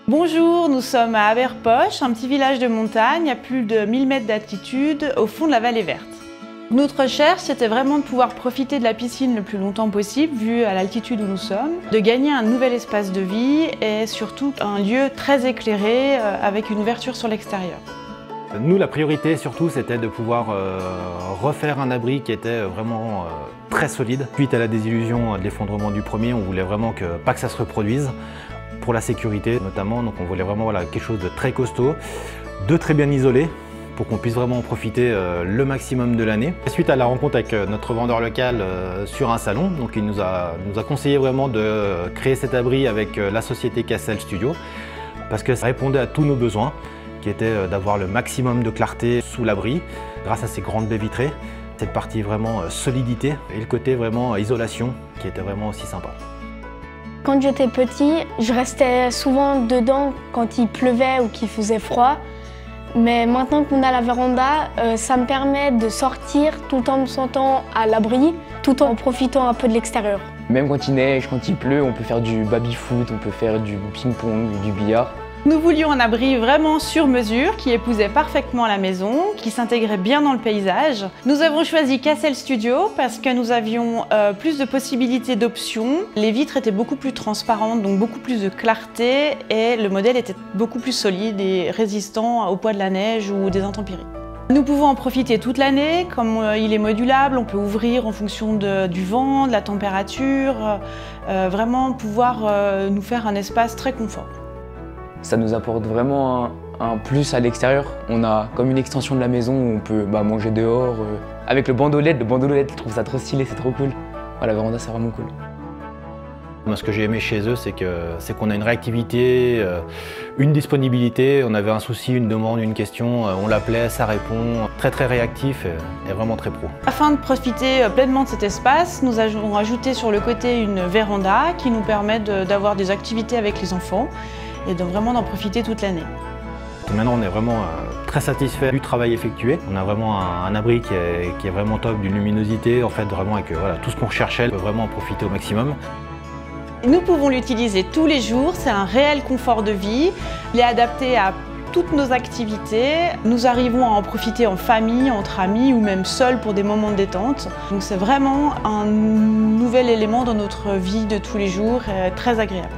Bonjour, nous sommes à Aberpoche, un petit village de montagne à plus de 1000 mètres d'altitude au fond de la vallée verte. Notre recherche, c'était vraiment de pouvoir profiter de la piscine le plus longtemps possible, vu à l'altitude où nous sommes, de gagner un nouvel espace de vie et surtout un lieu très éclairé avec une ouverture sur l'extérieur. Nous, la priorité surtout, c'était de pouvoir refaire un abri qui était vraiment très solide. Suite à la désillusion de l'effondrement du premier, on voulait vraiment pas que ça se reproduise, pour la sécurité notamment. Donc on voulait vraiment quelque chose de très costaud, de très bien isolé, pour qu'on puisse vraiment en profiter le maximum de l'année. Suite à la rencontre avec notre vendeur local sur un salon, donc il nous a conseillé vraiment de créer cet abri avec la société Cassel Studio, parce que ça répondait à tous nos besoins, qui était d'avoir le maximum de clarté sous l'abri, grâce à ces grandes baies vitrées, cette partie vraiment solidité et le côté vraiment isolation, qui était vraiment aussi sympa. Quand j'étais petit, je restais souvent dedans quand il pleuvait ou qu'il faisait froid. Mais maintenant qu'on a la véranda, ça me permet de sortir tout en me sentant à l'abri, tout en profitant un peu de l'extérieur. Même quand il neige, quand il pleut, on peut faire du baby-foot, on peut faire du ping-pong, du billard. Nous voulions un abri vraiment sur mesure, qui épousait parfaitement la maison, qui s'intégrait bien dans le paysage. Nous avons choisi Cassel Studio parce que nous avions plus de possibilités d'options. Les vitres étaient beaucoup plus transparentes, donc beaucoup plus de clarté, et le modèle était beaucoup plus solide et résistant au poids de la neige ou des intempéries. Nous pouvons en profiter toute l'année, comme il est modulable, on peut ouvrir en fonction du vent, de la température, vraiment pouvoir nous faire un espace très confort. Ça nous apporte vraiment un plus à l'extérieur. On a comme une extension de la maison où on peut manger dehors. Avec le bandeau LED, je trouve ça trop stylé, c'est trop cool. La véranda, c'est vraiment cool. Moi, ce que j'ai aimé chez eux, c'est qu'on a une réactivité, une disponibilité. On avait un souci, une demande, une question, on l'appelait, ça répond. Très très réactif et vraiment très pro. Afin de profiter pleinement de cet espace, nous avons ajouté sur le côté une véranda qui nous permet d'avoir des activités avec les enfants et de vraiment d'en profiter toute l'année. Maintenant, on est vraiment très satisfait du travail effectué. On a vraiment un abri qui est vraiment top, d'une luminosité, en fait, vraiment avec tout ce qu'on recherchait, on peut vraiment en profiter au maximum. Nous pouvons l'utiliser tous les jours, c'est un réel confort de vie. Il est adapté à toutes nos activités. Nous arrivons à en profiter en famille, entre amis ou même seul pour des moments de détente. Donc c'est vraiment un nouvel élément dans notre vie de tous les jours, très agréable.